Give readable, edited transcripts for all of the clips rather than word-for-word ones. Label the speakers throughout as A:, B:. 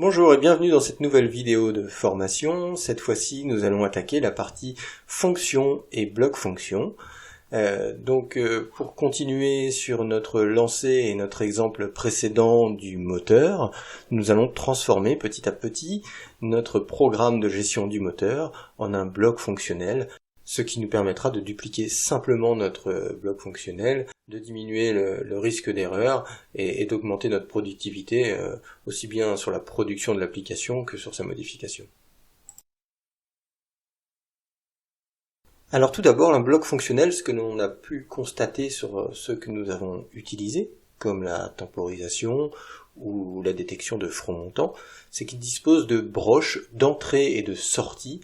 A: Bonjour et bienvenue dans cette nouvelle vidéo de formation. Cette fois-ci, nous allons attaquer la partie fonction et bloc fonction. Pour continuer sur notre lancée et notre exemple précédent du moteur, nous allons transformer petit à petit notre programme de gestion du moteur en un bloc fonctionnel, ce qui nous permettra de dupliquer simplement notre bloc fonctionnel, de diminuer le risque d'erreur et d'augmenter notre productivité aussi bien sur la production de l'application que sur sa modification. Alors tout d'abord, un bloc fonctionnel, ce que l'on a pu constater sur ceux que nous avons utilisés, comme la temporisation ou la détection de front montant, c'est qu'il dispose de broches d'entrée et de sortie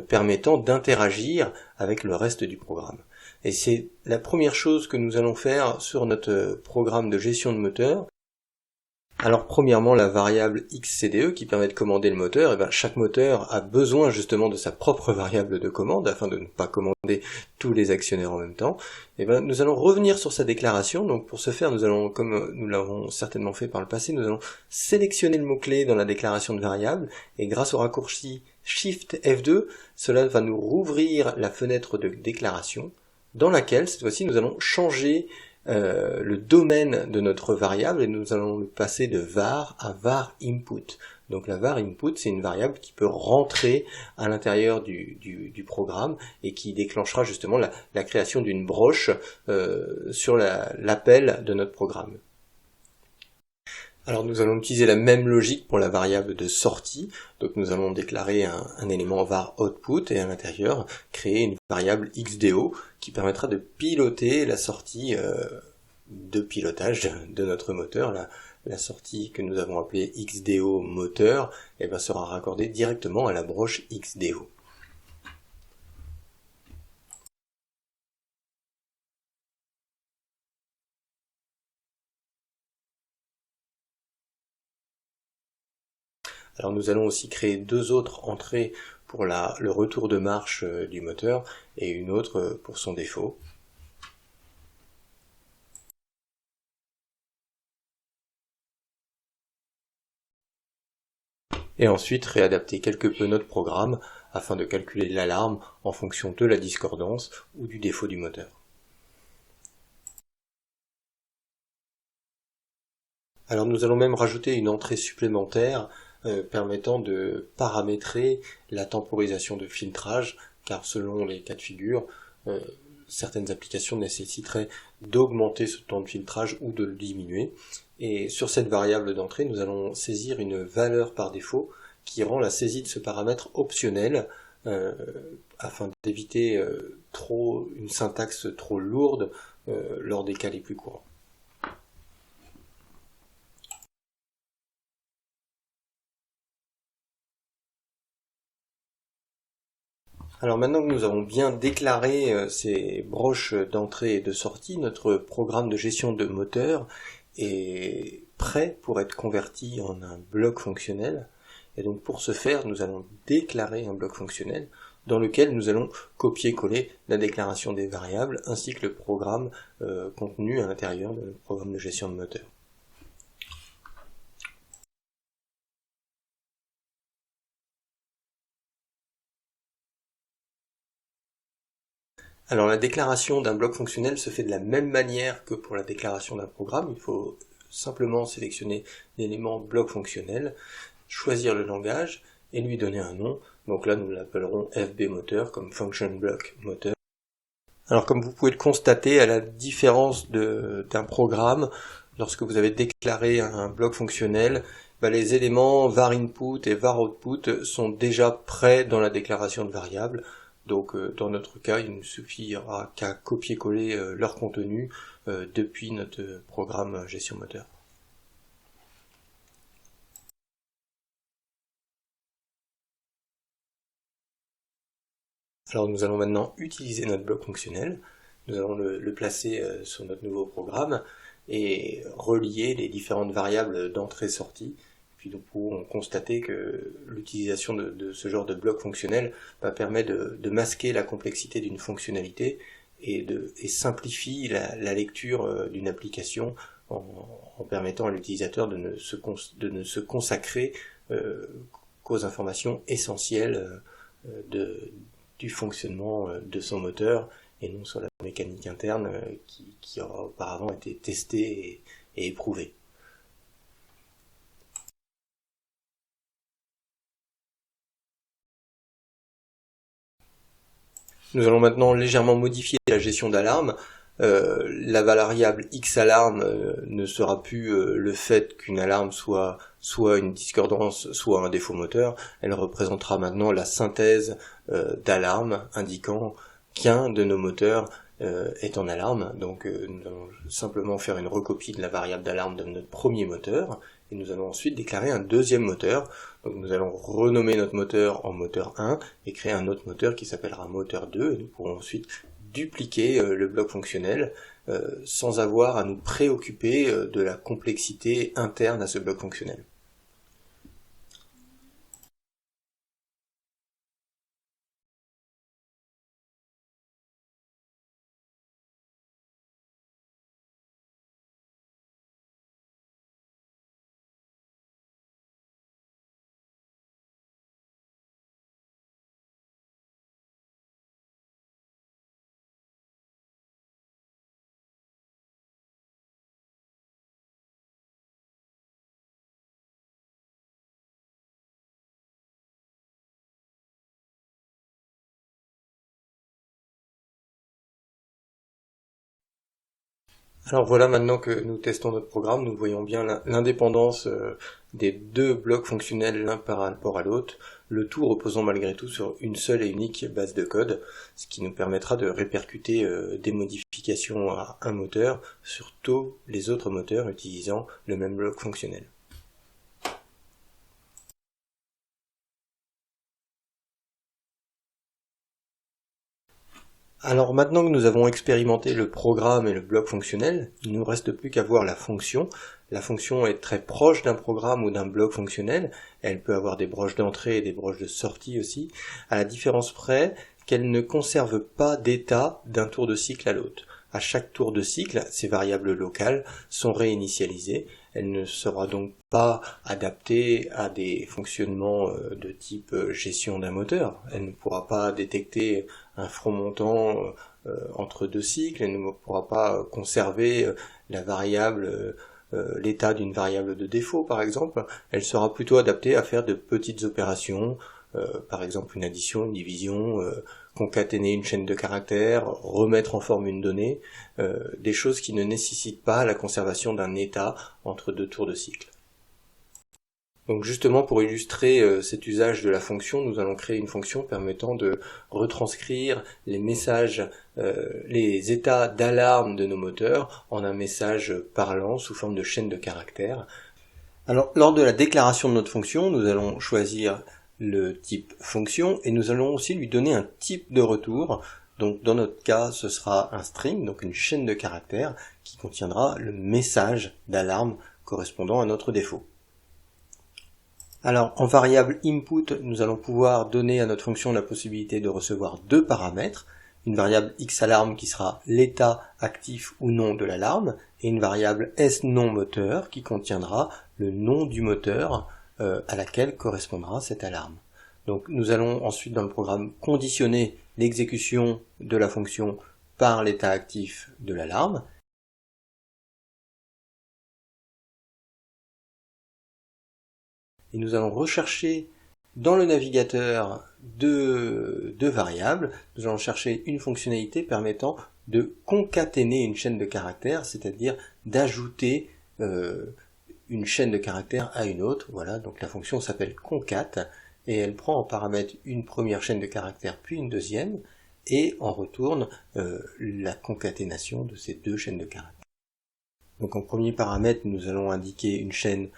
A: permettant d'interagir avec le reste du programme. Et c'est la première chose que nous allons faire sur notre programme de gestion de moteur. Alors premièrement, la variable XCDE qui permet de commander le moteur, et chaque moteur a besoin justement de sa propre variable de commande afin de ne pas commander tous les actionnaires en même temps. Nous allons revenir sur sa déclaration. Donc pour ce faire, nous allons, comme nous l'avons certainement fait par le passé, nous allons sélectionner le mot-clé dans la déclaration de variable, et grâce au raccourci Shift F2, cela va nous rouvrir la fenêtre de déclaration dans laquelle cette fois-ci nous allons changer le domaine de notre variable et nous allons le passer de var à var input. Donc la var input, c'est une variable qui peut rentrer à l'intérieur du programme et qui déclenchera justement la création d'une broche sur l'appel de notre programme. Alors nous allons utiliser la même logique pour la variable de sortie. Donc nous allons déclarer un élément var output et à l'intérieur créer une variable xdo qui permettra de piloter la sortie de pilotage de notre moteur. La sortie que nous avons appelée xdo moteur sera raccordée directement à la broche xdo. Alors nous allons aussi créer deux autres entrées pour le retour de marche du moteur et une autre pour son défaut. Et ensuite réadapter quelque peu notre programme afin de calculer l'alarme en fonction de la discordance ou du défaut du moteur. Alors nous allons même rajouter une entrée supplémentaire permettant de paramétrer la temporisation de filtrage, car selon les cas de figure, certaines applications nécessiteraient d'augmenter ce temps de filtrage ou de le diminuer. Et sur cette variable d'entrée, nous allons saisir une valeur par défaut qui rend la saisie de ce paramètre optionnel afin d'éviter une syntaxe trop lourde lors des cas les plus courants. Alors maintenant que nous avons bien déclaré ces broches d'entrée et de sortie, notre programme de gestion de moteur est prêt pour être converti en un bloc fonctionnel. Et donc pour ce faire, nous allons déclarer un bloc fonctionnel dans lequel nous allons copier-coller la déclaration des variables ainsi que le programme contenu à l'intérieur de notre programme de gestion de moteur. Alors la déclaration d'un bloc fonctionnel se fait de la même manière que pour la déclaration d'un programme. Il faut simplement sélectionner l'élément bloc fonctionnel, choisir le langage et lui donner un nom. Donc là nous l'appellerons fbmoteur comme function block moteur. Alors comme vous pouvez le constater, à la différence d'un programme, lorsque vous avez déclaré un bloc fonctionnel, les éléments var input et var output sont déjà prêts dans la déclaration de variable. Donc dans notre cas, il ne suffira qu'à copier-coller leur contenu depuis notre programme gestion moteur. Alors nous allons maintenant utiliser notre bloc fonctionnel. Nous allons le placer sur notre nouveau programme et relier les différentes variables d'entrée-sortie. Puis nous pourrons constater que l'utilisation de ce genre de bloc fonctionnel permet de masquer la complexité d'une fonctionnalité et simplifie la lecture d'une application en permettant à l'utilisateur de ne se consacrer qu'aux informations essentielles du fonctionnement de son moteur, et non sur la mécanique interne qui aura auparavant été testée et éprouvée. Nous allons maintenant légèrement modifier la gestion d'alarme. La variable X-alarme ne sera plus le fait qu'une alarme soit une discordance, soit un défaut moteur. Elle représentera maintenant la synthèse d'alarme indiquant qu'un de nos moteurs est en alarme. Donc nous allons simplement faire une recopie de la variable d'alarme de notre premier moteur, et nous allons ensuite déclarer un deuxième moteur. Donc nous allons renommer notre moteur en moteur 1 et créer un autre moteur qui s'appellera moteur 2, et nous pourrons ensuite dupliquer le bloc fonctionnel sans avoir à nous préoccuper de la complexité interne à ce bloc fonctionnel. Alors voilà, maintenant que nous testons notre programme, nous voyons bien l'indépendance des deux blocs fonctionnels l'un par rapport à l'autre, le tout reposant malgré tout sur une seule et unique base de code, ce qui nous permettra de répercuter des modifications à un moteur sur tous les autres moteurs utilisant le même bloc fonctionnel. Alors maintenant que nous avons expérimenté le programme et le bloc fonctionnel, il ne nous reste plus qu'à voir la fonction. La fonction est très proche d'un programme ou d'un bloc fonctionnel. Elle peut avoir des broches d'entrée et des broches de sortie aussi, à la différence près qu'elle ne conserve pas d'état d'un tour de cycle à l'autre. À chaque tour de cycle, ces variables locales sont réinitialisées. Elle ne sera donc pas adaptée à des fonctionnements de type gestion d'un moteur. Elle ne pourra pas détecter un front montant entre deux cycles. Elle ne pourra pas conserver la variable, l'état d'une variable de défaut par exemple. Elle sera plutôt adaptée à faire de petites opérations, par exemple une addition, une division, concaténer une chaîne de caractères, remettre en forme une donnée, des choses qui ne nécessitent pas la conservation d'un état entre deux tours de cycle. Donc justement, pour illustrer cet usage de la fonction, nous allons créer une fonction permettant de retranscrire les messages, les états d'alarme de nos moteurs en un message parlant sous forme de chaîne de caractères. Alors, lors de la déclaration de notre fonction, nous allons choisir le type fonction et nous allons aussi lui donner un type de retour. Donc dans notre cas, ce sera un string, donc une chaîne de caractères qui contiendra le message d'alarme correspondant à notre défaut. Alors en variable input, nous allons pouvoir donner à notre fonction la possibilité de recevoir deux paramètres, une variable xAlarm qui sera l'état actif ou non de l'alarme, et une variable sNonMoteur qui contiendra le nom du moteur à laquelle correspondra cette alarme. Donc nous allons ensuite dans le programme conditionner l'exécution de la fonction par l'état actif de l'alarme. Et nous allons rechercher dans le navigateur deux variables. Nous allons chercher une fonctionnalité permettant de concaténer une chaîne de caractères, c'est-à-dire d'ajouter une chaîne de caractères à une autre. Voilà, donc la fonction s'appelle concat et elle prend en paramètre une première chaîne de caractères puis une deuxième et en retourne la concaténation de ces deux chaînes de caractères. Donc en premier paramètre, nous allons indiquer une chaîne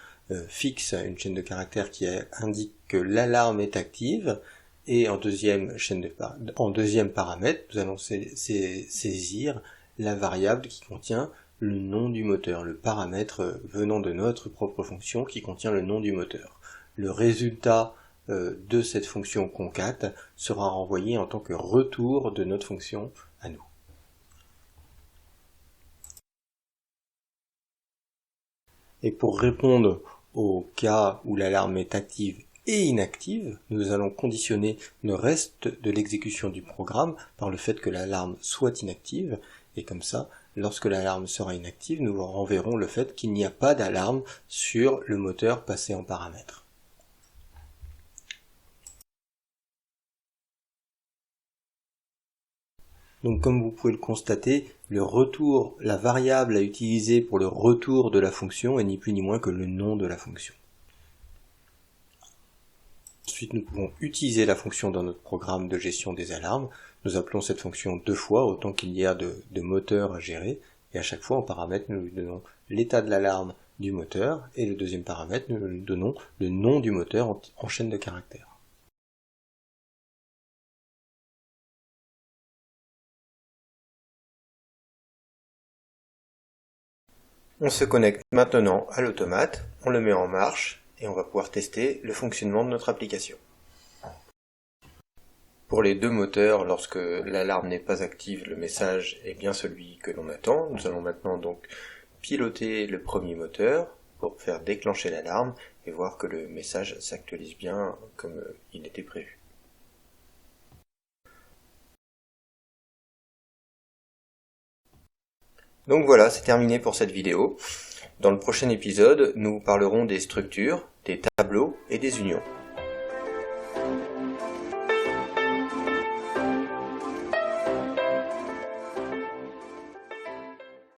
A: fixe, une chaîne de caractères qui indique que l'alarme est active, et en deuxième paramètre, nous allons saisir la variable qui contient le nom du moteur, le paramètre venant de notre propre fonction qui contient le nom du moteur. Le résultat de cette fonction concat sera renvoyé en tant que retour de notre fonction à nous. Et pour répondre au cas où l'alarme est active et inactive, nous allons conditionner le reste de l'exécution du programme par le fait que l'alarme soit inactive, et comme ça, lorsque l'alarme sera inactive, nous renverrons le fait qu'il n'y a pas d'alarme sur le moteur passé en paramètres. Donc comme vous pouvez le constater, la variable à utiliser pour le retour de la fonction est ni plus ni moins que le nom de la fonction. Ensuite, nous pouvons utiliser la fonction dans notre programme de gestion des alarmes. Nous appelons cette fonction 2 fois, autant qu'il y a de moteurs à gérer. Et à chaque fois, en paramètre, nous lui donnons l'état de l'alarme du moteur. Et le deuxième paramètre, nous lui donnons le nom du moteur en chaîne de caractères. On se connecte maintenant à l'automate, on le met en marche et on va pouvoir tester le fonctionnement de notre application. Pour les deux moteurs, lorsque l'alarme n'est pas active, le message est bien celui que l'on attend. Nous allons maintenant donc piloter le premier moteur pour faire déclencher l'alarme et voir que le message s'actualise bien comme il était prévu. Donc voilà, c'est terminé pour cette vidéo. Dans le prochain épisode, nous parlerons des structures, des tableaux et des unions.